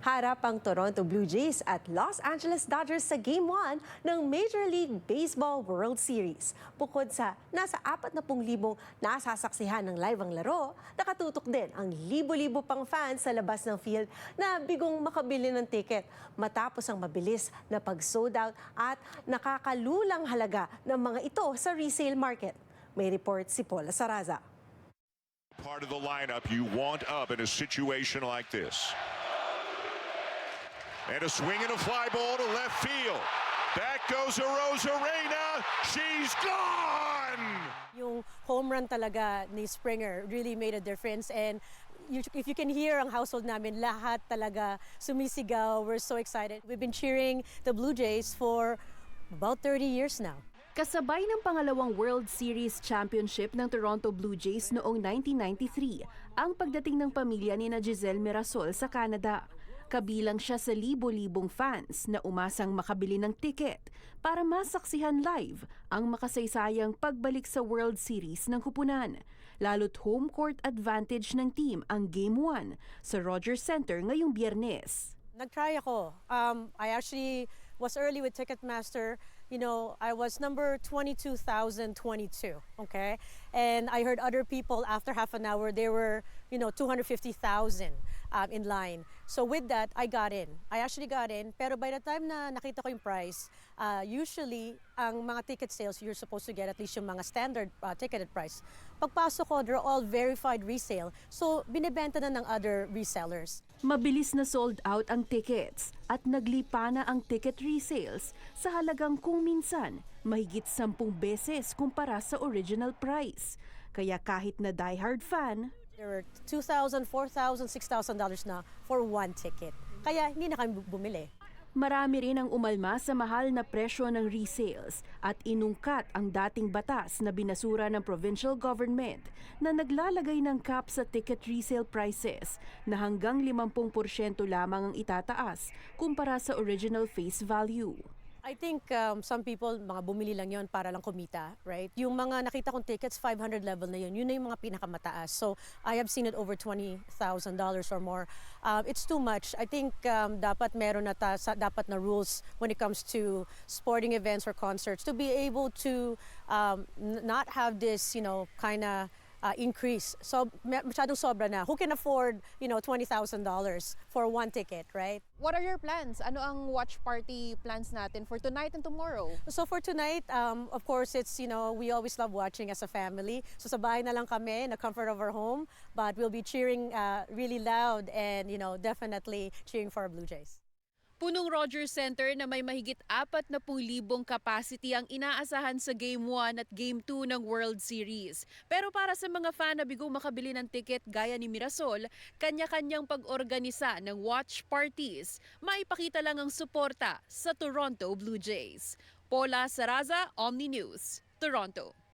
Harap ang Toronto Blue Jays at Los Angeles Dodgers sa Game 1 ng Major League Baseball World Series. Bukod sa nasa 40,000 nasasaksihan ng live ang laro, nakatutok din ang libo-libo pang fans sa labas ng field na bigong makabili ng ticket matapos ang mabilis na pag-sold out at nakakalulang halaga ng mga ito sa resale market. May report si Paula Saraza. Part of the lineup you want up in a situation like this. And a swing and a fly ball to left field. Back goes Arozarena. She's gone! Yung home run talaga ni Springer really made a difference. And if you can hear ang household namin, lahat talaga sumisigaw. We're so excited. We've been cheering the Blue Jays for about 30 years now. Kasabay ng pangalawang World Series Championship ng Toronto Blue Jays noong 1993, ang pagdating ng pamilya ni Giselle Mirasol sa Canada. Kabilang siya sa libo-libong fans na umasang makabili ng tiket para masaksihan live ang makasaysayang pagbalik sa World Series ng Kupunan. Lalo't home court advantage ng team ang Game 1 sa Rogers Center ngayong Biyernes. Nag-try ako. I actually was early with Ticketmaster. You know, I was number 22,022, okay? And I heard other people after half an hour, they were, 250,000 in line. So with that, I got in. I actually got in, pero by the time na nakita ko yung price, usually, ang mga ticket sales, you're supposed to get at least yung mga standard ticketed price. Pagpasok ko, they're all verified resale. So, binibenta na ng other resellers. Mabilis na sold out ang tickets at naglipa na ang ticket resales sa halagang kung minsan mahigit 10 beses kumpara sa original price. Kaya kahit na diehard fan, There were $2,000, $4,000, $6,000 na for one ticket. Kaya hindi na kami bumili. marami rin ang umalma sa mahal na presyo ng resales at inungkat ang dating batas na binasura ng provincial government na naglalagay ng cap sa ticket resale prices na hanggang 50% lamang ang itataas kumpara sa original face value. I think some people, mga bumili lang yon para lang kumita, right? Yung mga nakita kong tickets, 500 level na yun na yung mga pinakamataas. So I have seen it over $20,000 or more. It's too much. I think dapat meron na dapat na rules when it comes to sporting events or concerts to be able to not have this, kind of increase. So masyadong sobra na. Who can afford, $20,000 for one ticket, right? What are your plans? Ano ang watch party plans natin for tonight and tomorrow? So for tonight, of course, it's, we always love watching as a family. So sa bahay na lang kami, in the comfort of our home, but we'll be cheering really loud and, definitely cheering for our Blue Jays. Punong Rogers Center na may mahigit 40,000 capacity ang inaasahan sa Game 1 at Game 2 ng World Series. Pero para sa mga fan na bigong makabili ng ticket gaya ni Mirasol, kanya-kanyang pag-organisa ng watch parties, maipakita lang ang suporta sa Toronto Blue Jays. Paula Saraza, Omni News, Toronto.